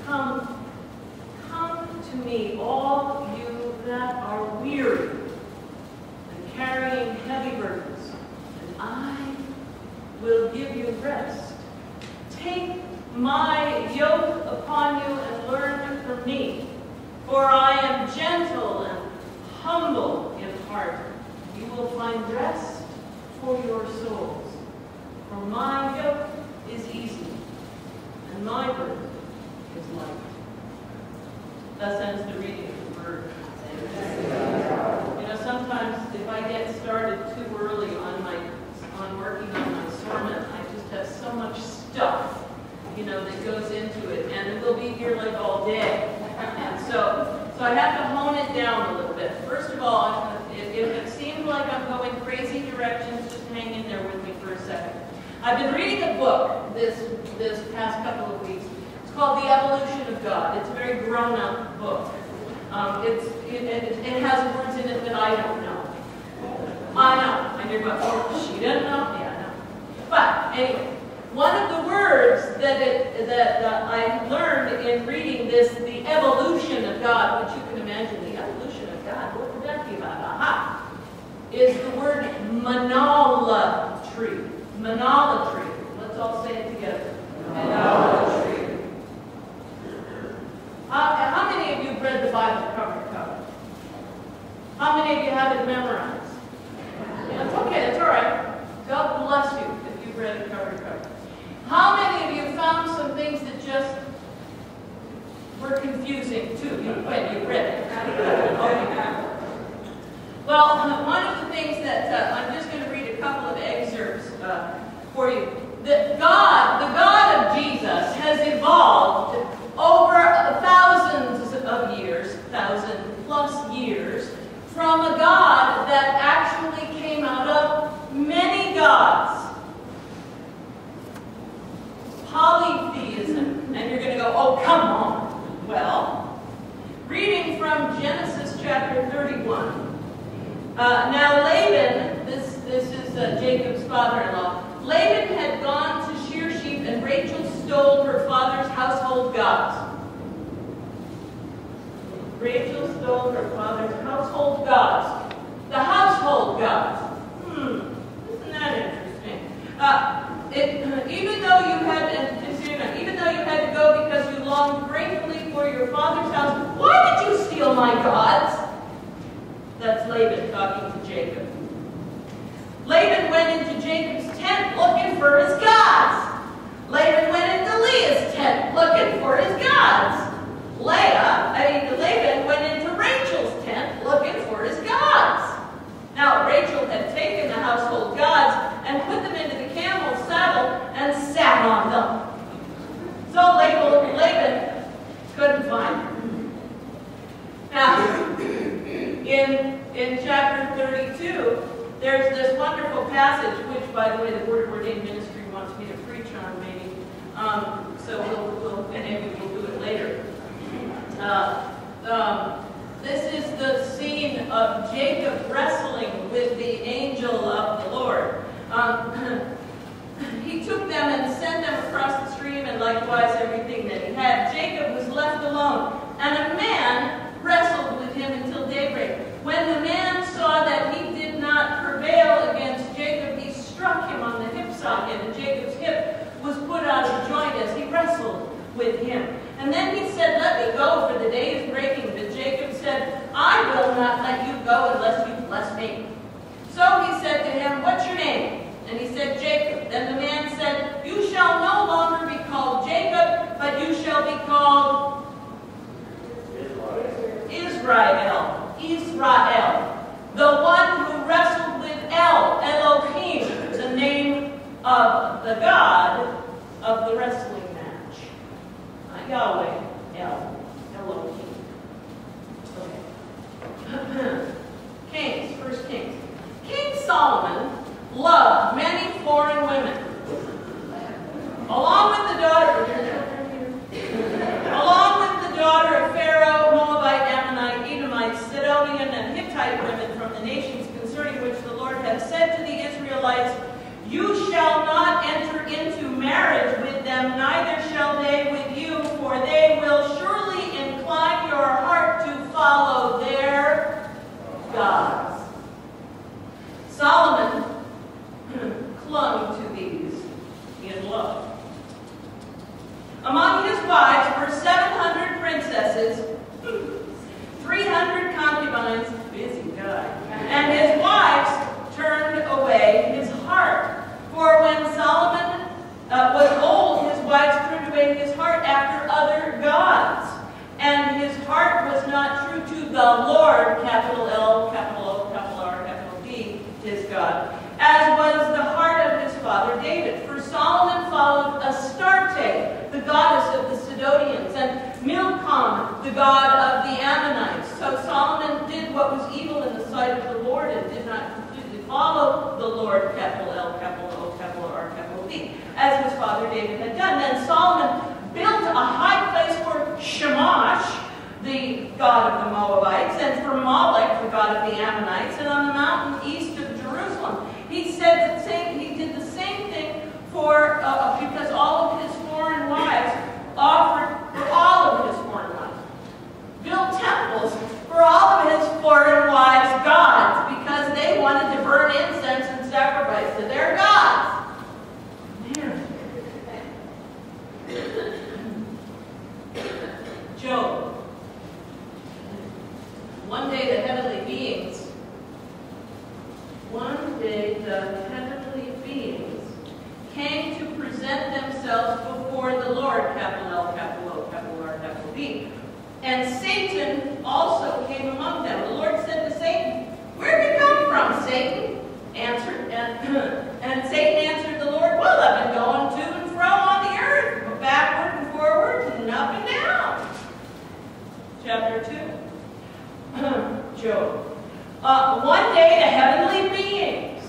Come, come to me, all you that are weary and carrying heavy burdens, and I will give you rest. Take my yoke upon you and learn from me, for I am gentle and humble in heart. You will find rest for your souls. For my yoke is easy, and my burden is light. Thus ends the reading of the Burr. You know, sometimes if I get started too early on working on my sermon, I just have so much stuff, you know, that goes into it, and we'll be here like all day. And so I have to hone it down a little bit. First of all, if it seems like I'm going crazy directions, just hang in there with me for a second. I've been reading a book this past couple of weeks. It's called The Evolution of God. It's a very grown-up book. It has words in it that I don't know. I know. And you're going, oh, she doesn't know? Yeah, I know. But anyway, one of the words that I learned in reading this, the evolution of God, which you can imagine, the evolution of God, what would that be about? Aha! Is the word monolatry. Monolatry. Let's all say it together. Monolatry. How many of you have read the Bible cover to cover? How many of you have it memorized? Yeah, that's okay, that's all right. God bless you if you've read it cover to cover. How many of you found some things that just were confusing too when you read it? Okay. Well, one of the things that I'm just going to read a couple of excerpts for you. The God of Jesus has evolved over thousands of years, 1,000+ years, from a God that actually came out of many gods. Polytheism. And you're going to go, oh, come on. Well, reading from Genesis chapter 31. Now Laban, this is Jacob's father-in-law, Laban had gone to shear sheep, and Rachel stole her father's household gods. Rachel stole her father's household gods. The household gods. Isn't that interesting? Even though you had to go because you longed gratefully for your father's house, why did you steal my gods? That's Laban talking to Jacob. Laban went into Jacob's tent looking for his gods. Laban went into Leah's tent looking for his gods. Laban went into Rachel's tent looking for his gods. Now, Rachel had taken the household gods and put them into the camel's saddle and sat on them. So Laban couldn't find them. Now, in chapter 32, there's this wonderful passage, which, by the way, the Word Ordained Ministry wants me to preach on, maybe. So and maybe we'll do it later. This is the scene of Jacob wrestling with the angel of the Lord. He took them and sent them across the stream, and likewise everything that he had. Jacob was left alone, and a man wrestled with him until daybreak. When the man saw that he did not prevail against Jacob, he struck him on the hip socket, and Jacob's hip was put out of joint as he wrestled with him. And then he said, "Let me go, for the day is breaking." But Jacob said, "I will not let you go unless you bless me." So he said to him, "What's your name?" And he said, "Jacob." Then the man said, "You shall no longer be called Jacob, but you shall be called Israel. Israel, the one who wrestled with Elohim, the name of the God of the wrestling match. Yahweh, Elohim. Okay. Kings, 1 Kings. King Solomon loved many foreign women. Along with the daughter of Pharaoh, Moabite, Ammonite, Edomite, Sidonian, and Hittite women from the nations concerning which the Lord had said to the Israelites, "You shall not enter into marriage with them, neither shall they with you, for they will heart was not true to the Lord, capital L, capital O, capital R, capital D, his God, as was the heart of his father David. For Solomon followed Astarte, the goddess of the Sidonians, and Milcom, the god of the Ammonites. So Solomon did what was evil in the sight of the Lord and did not completely follow the Lord, capital L, capital O, capital R, capital D, as his father David had done. Then Solomon built a high place for Shamash, the god of the Moabites, and for Molech, the god of the Ammonites, and on the mountain east of Jerusalem. He said he did the same thing for because all of his foreign wives offered for all of his foreign wives. Built temples for all of his foreign wives' gods because they wanted to burn incense and sacrifice to their gods. Man. Job. One day the heavenly beings came to present themselves before the Lord, capital L, capital O, capital R, capital D. And Satan also came among them. The Lord said to Satan, "Where did you come from, Satan?" And Satan answered the Lord, "Well, I've been going to and fro on the earth, backward and forward and up and down." Chapter 2. Job. One day the heavenly beings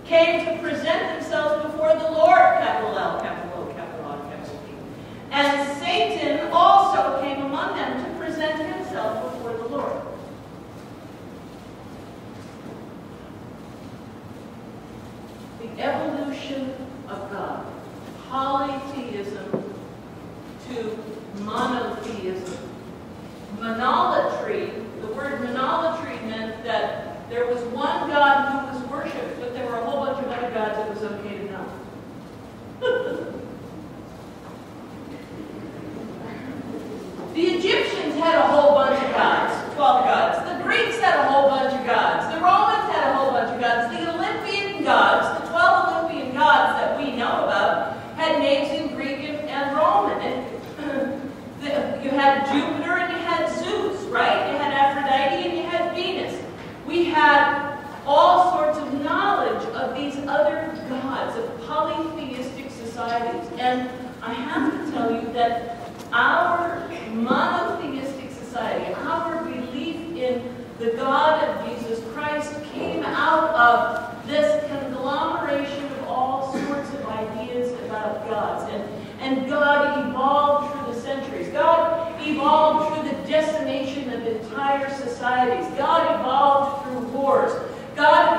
came to present themselves before the Lord, capital L, capital O, capital R, capital D. And Satan also came among them to present himself before the Lord. The evolution of God. Polytheism to monotheism. Monolatry, the word monolatry meant that there was one God who was worshipped, but there were a whole bunch of other gods it was okay to know. The Egyptians had a whole bunch of gods, 12 gods. The Greeks had a whole bunch of gods. The Romans had a whole bunch of gods. The Olympian gods, the 12 Olympian gods that we know about, had names in Greek and Roman. And you had Jupiter and you had Zeus, right? You had Aphrodite and you had Venus. We had all sorts of knowledge of these other gods, of polytheistic societies. And I have to tell you that our monotheistic society, our belief in the God of Jesus Christ came out of this conglomeration of all sorts of ideas about gods. And God evolved through the centuries. God evolved through the decimation of entire societies. God evolved through wars. God